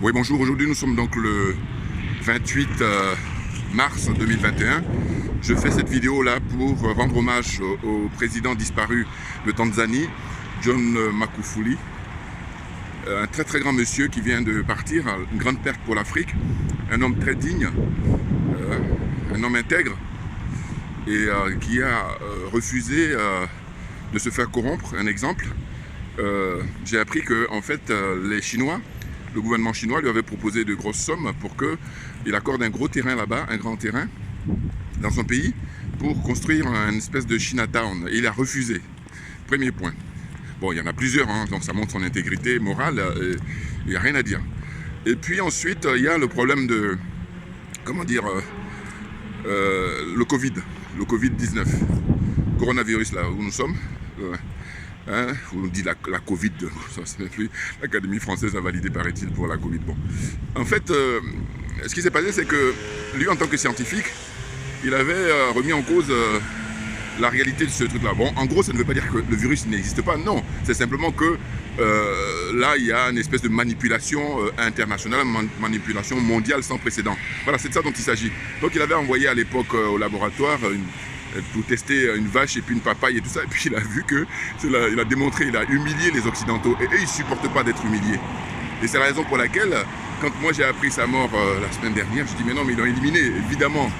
Oui, bonjour. Aujourd'hui, nous sommes donc le 28 mars 2021. Je fais cette vidéo-là pour rendre hommage au président disparu de Tanzanie, John Magufuli. Un très très grand monsieur qui vient de partir, une grande perte pour l'Afrique. Un homme très digne, un homme intègre et qui a refusé de se faire corrompre. Un exemple, j'ai appris que en fait les Chinois, le gouvernement chinois lui avait proposé de grosses sommes pour qu'il accorde un gros terrain là-bas, un grand terrain dans son pays pour construire une espèce de Chinatown. Et il a refusé. Premier point. Bon, il y en a plusieurs, hein, donc ça montre son intégrité morale, il n'y a rien à dire. Et puis ensuite, il y a le problème de, comment dire, le Covid-19, coronavirus là où nous sommes. Hein, on dit la Covid, l'Académie française a validé, paraît-il, pour la Covid. Bon. En fait, ce qui s'est passé, c'est que lui, en tant que scientifique, il avait remis en cause la réalité de ce truc-là. Bon, en gros, ça ne veut pas dire que le virus n'existe pas, non. C'est simplement que là, il y a une espèce de manipulation internationale, manipulation mondiale sans précédent. Voilà, c'est de ça dont il s'agit. Donc, il avait envoyé à l'époque au laboratoire pour tester une vache et puis une papaye et tout ça, et puis il a vu que, il a démontré, il a humilié les Occidentaux, et eux ils ne supportent pas d'être humiliés. Et c'est la raison pour laquelle, quand moi j'ai appris sa mort la semaine dernière, je dis mais non, mais ils l'ont éliminé, évidemment,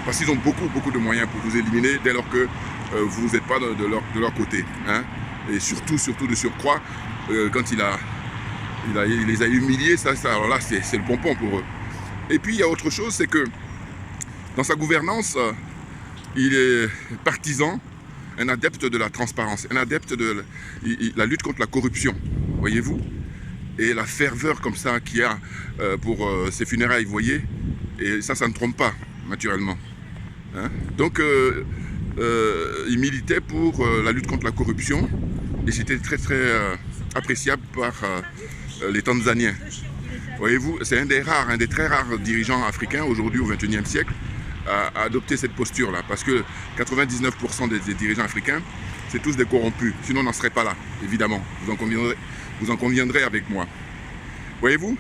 parce qu'ils ont beaucoup de moyens pour vous éliminer dès lors que vous n'êtes pas de leur côté, hein. Et surtout de surcroît, quand il les a humiliés, alors là c'est le pompon pour eux. Et puis il y a autre chose, c'est que dans sa gouvernance, il est partisan, un adepte de la transparence, un adepte de la lutte contre la corruption, voyez-vous. Et la ferveur comme ça qu'il y a pour ses funérailles, vous voyez, et ça ne trompe pas, naturellement. Hein. Donc, il militait pour la lutte contre la corruption, et c'était très appréciable par les Tanzaniens. Voyez-vous, c'est un des très rares dirigeants africains aujourd'hui au XXIe siècle à adopter cette posture-là, parce que 99% des dirigeants africains, c'est tous des corrompus, sinon on n'en serait pas là, évidemment, vous en conviendrez avec moi. Voyez-vous?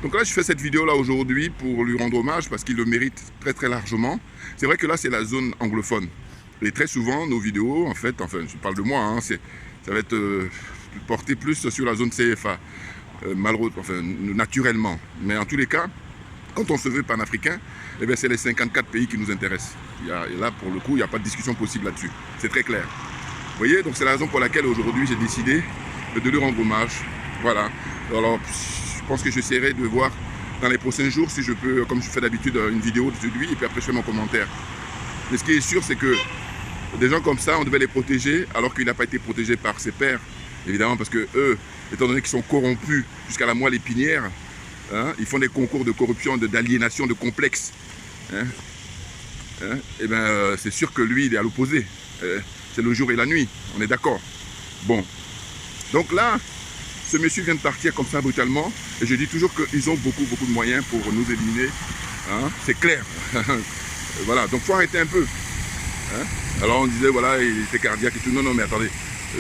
Donc là, je fais cette vidéo-là aujourd'hui pour lui rendre hommage, parce qu'il le mérite très largement. C'est vrai que là, c'est la zone anglophone, et très souvent, nos vidéos, en fait, enfin, je parle de moi, hein, ça va être porté plus sur la zone CFA, naturellement, mais en tous les cas, quand on se veut panafricain, eh bien c'est les 54 pays qui nous intéressent. Et là, pour le coup, il n'y a pas de discussion possible là-dessus. C'est très clair. Vous voyez, donc c'est la raison pour laquelle aujourd'hui j'ai décidé de lui rendre hommage. Voilà. Alors, je pense que j'essaierai de voir dans les prochains jours si je peux, comme je fais d'habitude, une vidéo de lui et puis après je fais mon commentaire. Mais ce qui est sûr, c'est que des gens comme ça, on devait les protéger alors qu'il n'a pas été protégé par ses pairs. Évidemment, parce que eux, étant donné qu'ils sont corrompus jusqu'à la moelle épinière, hein, ils font des concours de corruption, d'aliénation, de complexe. Hein, et bien, c'est sûr que lui, il est à l'opposé. C'est le jour et la nuit, on est d'accord. Bon. Donc là, ce monsieur vient de partir comme ça brutalement. Et je dis toujours qu'ils ont beaucoup de moyens pour nous éliminer. Hein, c'est clair. Voilà, donc il faut arrêter un peu. Hein. Alors on disait, voilà, il était cardiaque et tout. Non, mais attendez.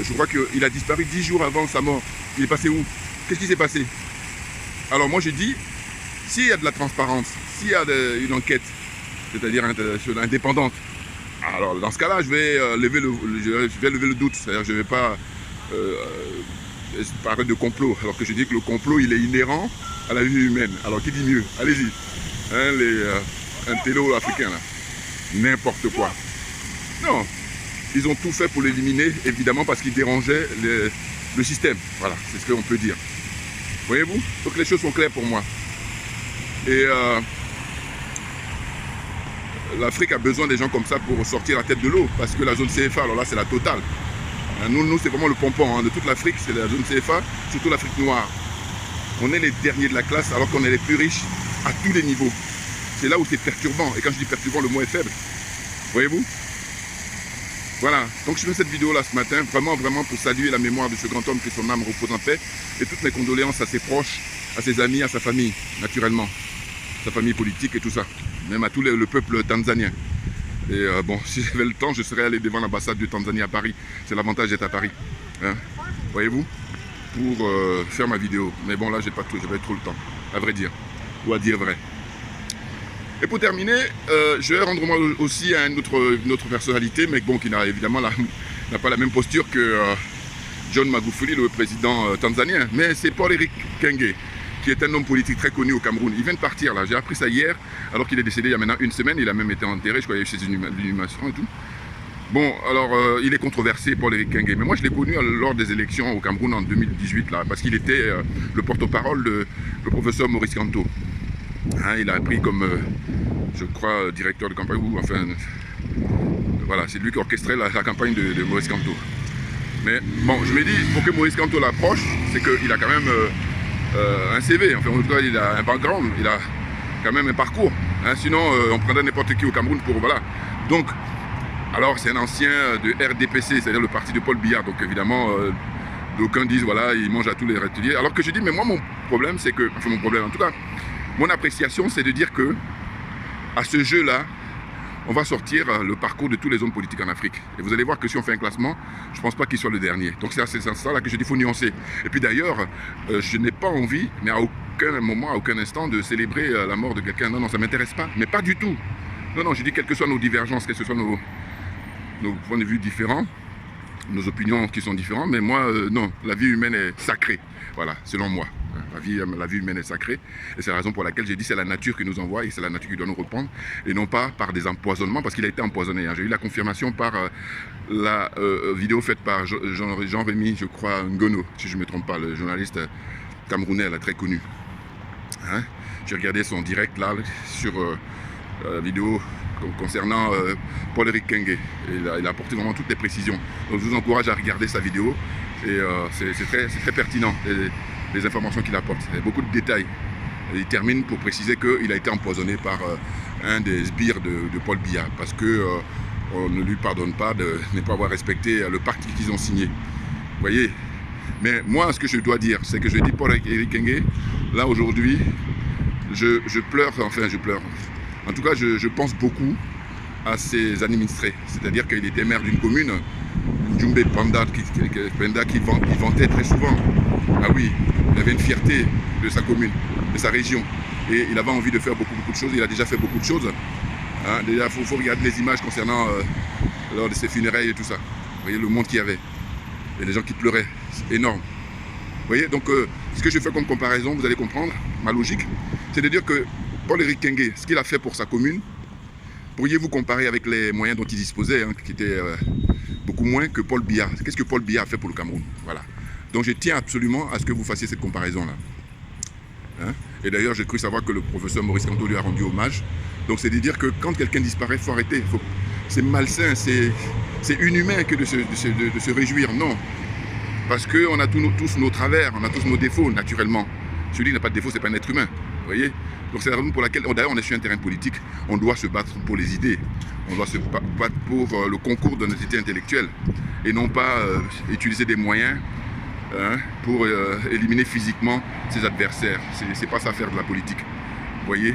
Je crois qu'il a disparu 10 jours avant sa mort. Il est passé où? Qu'est-ce qui s'est passé? Alors moi j'ai dit, s'il y a de la transparence, s'il y a une enquête, c'est-à-dire indépendante, alors dans ce cas-là, je vais lever le doute, c'est-à-dire je ne vais pas parler de complot, alors que je dis que le complot, il est inhérent à la vie humaine. Alors qui dit mieux? Allez-y, hein, les intellos africains, là, n'importe quoi. Non, ils ont tout fait pour l'éliminer, évidemment, parce qu'ils dérangeaient le système. Voilà, c'est ce qu'on peut dire. Voyez-vous? Donc les choses sont claires pour moi. Et l'Afrique a besoin des gens comme ça pour sortir la tête de l'eau, parce que la zone CFA, alors là c'est la totale. Nous c'est vraiment le pompon, hein, de toute l'Afrique, c'est la zone CFA, surtout l'Afrique noire. On est les derniers de la classe alors qu'on est les plus riches à tous les niveaux. C'est là où c'est perturbant, et quand je dis perturbant, le mot est faible. Voyez-vous? Voilà, donc je fais cette vidéo là ce matin, vraiment pour saluer la mémoire de ce grand homme, que son âme repose en paix, et toutes mes condoléances à ses proches, à ses amis, à sa famille, naturellement, sa famille politique et tout ça, même à tout le peuple tanzanien. Et bon, si j'avais le temps, je serais allé devant l'ambassade de Tanzanie à Paris, c'est l'avantage d'être à Paris, hein. Voyez-vous? pour faire ma vidéo. Mais bon, là, j'avais pas trop le temps, à vrai dire, ou à dire vrai. Et pour terminer, je vais rendre hommage aussi à une autre personnalité, mais bon, qui n'a évidemment n'a pas la même posture que John Magufuli, le président tanzanien. Mais c'est Paul-Éric Kenge, qui est un homme politique très connu au Cameroun. Il vient de partir là, j'ai appris ça hier, alors qu'il est décédé il y a maintenant une semaine. Il a même été enterré, je crois, chez une inhumation et tout. Bon, alors il est controversé, Paul-Éric Kenge, mais moi je l'ai connu lors des élections au Cameroun en 2018, là, parce qu'il était le porte-parole du professeur Maurice Kamto. Hein, il a pris comme, je crois, directeur de campagne, ou enfin, voilà, c'est lui qui orchestrait la campagne de Maurice Kamto. Mais bon, je me dis, pour que Maurice Kamto l'approche, c'est qu'il a quand même un CV, enfin en tout cas il a un background, il a quand même un parcours, hein, sinon on prendrait n'importe qui au Cameroun pour, voilà. Donc, alors c'est un ancien de RDPC, c'est-à-dire le parti de Paul Biya, donc évidemment, d'aucuns disent, voilà, il mange à tous les râteliers, alors que je dis, mais moi mon problème c'est que, enfin mon problème en tout cas, mon appréciation, c'est de dire que, à ce jeu-là, on va sortir le parcours de tous les hommes politiques en Afrique. Et vous allez voir que si on fait un classement, je ne pense pas qu'il soit le dernier. Donc c'est à ce sens-là que je dis qu'il faut nuancer. Et puis d'ailleurs, je n'ai pas envie, mais à aucun moment, à aucun instant, de célébrer la mort de quelqu'un. Non, non, ça ne m'intéresse pas. Mais pas du tout. Non, non, je dis quelles que soient nos divergences, quels que soient nos points de vue différents, nos opinions qui sont différentes, mais moi, non, la vie humaine est sacrée. Voilà, selon moi. La vie humaine est sacrée, et c'est la raison pour laquelle j'ai dit c'est la nature qui nous envoie et c'est la nature qui doit nous reprendre, et non pas par des empoisonnements, parce qu'il a été empoisonné. Hein. J'ai eu la confirmation par la vidéo faite par Jean-Rémy, je crois, Ngono, si je ne me trompe pas, le journaliste camerounais, là, très connu. Hein. J'ai regardé son direct là, sur la vidéo concernant Paul-Éric Kenge, et il a apporté vraiment toutes les précisions. Donc je vous encourage à regarder sa vidéo, et c'est très pertinent. Les informations qu'il apporte, il y a beaucoup de détails. Et il termine pour préciser qu'il a été empoisonné par un des sbires de Paul Biya, parce qu'on ne lui pardonne pas de ne pas avoir respecté le pacte qu'ils ont signé. Vous voyez. Mais moi, ce que je dois dire, c'est que je dis Paul-Éric Kenge, là aujourd'hui, je pleure, enfin je pleure. En tout cas, je pense beaucoup à ses administrés. C'est-à-dire qu'il était maire d'une commune, Djumbe Panda, qui vantait très souvent. Ah oui, il avait une fierté de sa commune, de sa région. Et il avait envie de faire beaucoup de choses. Il a déjà fait beaucoup de choses. Hein, déjà, il faut regarder les images concernant lors de ses funérailles et tout ça. Vous voyez le monde qu'il y avait. Et les gens qui pleuraient. C'est énorme. Vous voyez, donc ce que je fais comme comparaison, vous allez comprendre, ma logique, c'est de dire que Paul-Éric Kenge, ce qu'il a fait pour sa commune, pourriez-vous comparer avec les moyens dont il disposait, hein, qui étaient beaucoup moins que Paul Biya. Qu'est-ce que Paul Biya a fait pour le Cameroun? Voilà. Donc je tiens absolument à ce que vous fassiez cette comparaison-là. Hein? Et d'ailleurs, j'ai cru savoir que le professeur Maurice Kamto lui a rendu hommage. Donc c'est de dire que quand quelqu'un disparaît, il faut arrêter. C'est malsain, c'est inhumain que de se réjouir. Non. Parce qu'on a tous nos travers, on a tous nos défauts, naturellement. Celui qui n'a pas de défaut, ce n'est pas un être humain. Vous voyez? Donc c'est la raison pour laquelle, d'ailleurs, on est sur un terrain politique. On doit se battre pour les idées. On doit se battre pour le concours de notre idée intellectuelle. Et non pas utiliser des moyens pour éliminer physiquement ses adversaires. C'est pas ça faire de la politique. Vous voyez,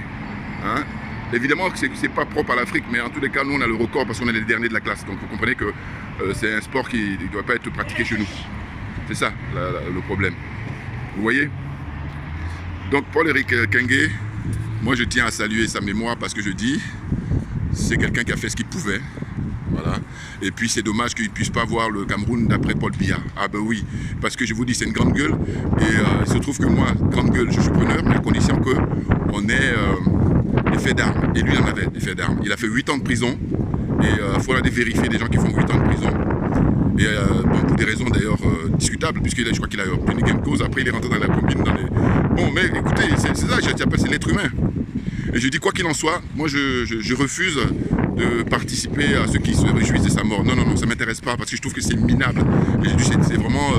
hein? Évidemment que c'est pas propre à l'Afrique, mais en tous les cas, nous on a le record parce qu'on est les derniers de la classe. Donc vous comprenez que c'est un sport qui ne doit pas être pratiqué chez nous. C'est ça le problème. Vous voyez? Donc Paul-Éric Kenge, moi je tiens à saluer sa mémoire parce que je dis, c'est quelqu'un qui a fait ce qu'il pouvait. Voilà. Et puis c'est dommage qu'il ne puisse pas voir le Cameroun d'après Paul Biya. Ah ben oui, parce que je vous dis, c'est une grande gueule. Et il se trouve que moi, grande gueule, je suis preneur, mais à condition qu'on ait des faits d'armes. Et lui, il en avait des faits d'armes. Il a fait 8 ans de prison. Et il faut aller vérifier des gens qui font 8 ans de prison. Et bon, pour des raisons d'ailleurs discutables, puisque je crois qu'il a obtenu gain de cause. Après, il est rentré dans la combine. Bon, mais écoutez, c'est ça, j'appelle, c'est l'être humain. Et je dis, quoi qu'il en soit, moi je refuse de participer à ceux qui se réjouissent de sa mort. Non, non, non, ça ne m'intéresse pas parce que je trouve que c'est minable. Et je dis, c'est vraiment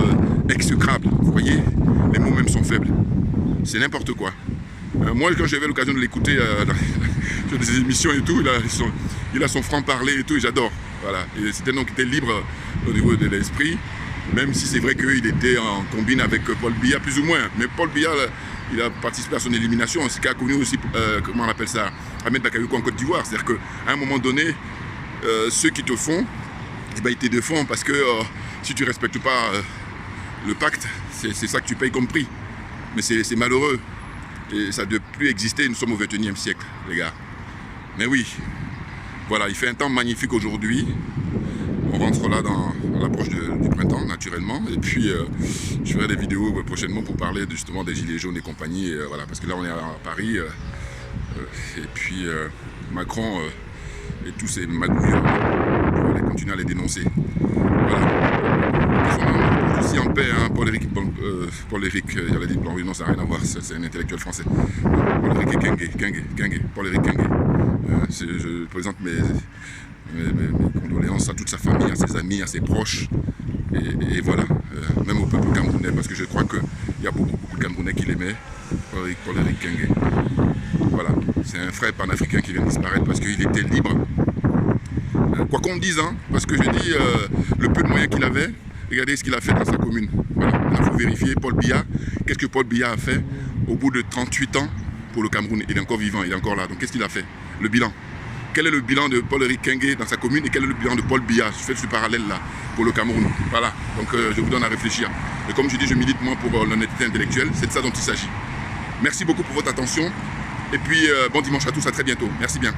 exécrable. Vous voyez, les mots même sont faibles. C'est n'importe quoi. Moi, quand j'avais l'occasion de l'écouter sur des émissions et tout, il a son franc-parler et tout, et j'adore. Voilà. Et c'était donc il était libre au niveau de l'esprit, même si c'est vrai qu'il était en combine avec Paul Biya, plus ou moins. Mais Paul Biya, il a participé à son élimination, ce qui a connu aussi, comment on appelle ça, Ahmed Bakayoko en Côte d'Ivoire. C'est-à-dire qu'à un moment donné, ceux qui te font, eh ben, ils te défendent parce que si tu ne respectes pas le pacte, c'est ça que tu payes comme prix. Mais c'est malheureux. Et ça ne doit plus exister, nous sommes au XXIe siècle, les gars. Mais oui, voilà, il fait un temps magnifique aujourd'hui. On rentre là dans l'approche du printemps, naturellement. Et puis, je ferai des vidéos prochainement pour parler justement des Gilets jaunes et compagnie. Voilà, parce que là, on est à Paris. Et puis, Macron et tous ces magouilleurs, on va continuer à les dénoncer. Voilà. Aussi en paix, hein, Paul-Éric, j'allais dire Blanc, non, ça n'a rien à voir, c'est un intellectuel français. Paul-Éric Guinguet, Paul-Éric Guinguet. Je présente mes condoléances à toute sa famille, à ses amis, à ses proches, et voilà, même au peuple camerounais, parce que je crois qu'il y a beaucoup de Camerounais qui l'aimaient, Paul-Éric Guinguet. Voilà, c'est un frère panafricain qui vient de disparaître parce qu'il était libre. Quoi qu'on dise, hein, parce que je dis, le peu de moyens qu'il avait, regardez ce qu'il a fait dans sa commune. Voilà, il faut vérifier Paul Biya. Qu'est-ce que Paul Biya a fait au bout de 38 ans pour le Cameroun? Il est encore vivant, il est encore là. Donc qu'est-ce qu'il a fait? Le bilan. Quel est le bilan de Paul-Éric Guinguet dans sa commune et quel est le bilan de Paul Biya? Je fais ce parallèle-là pour le Cameroun. Voilà, donc je vous donne à réfléchir. Et comme je dis, je milite moi pour l'honnêteté intellectuelle, c'est de ça dont il s'agit. Merci beaucoup pour votre attention et puis bon dimanche à tous, à très bientôt. Merci bien.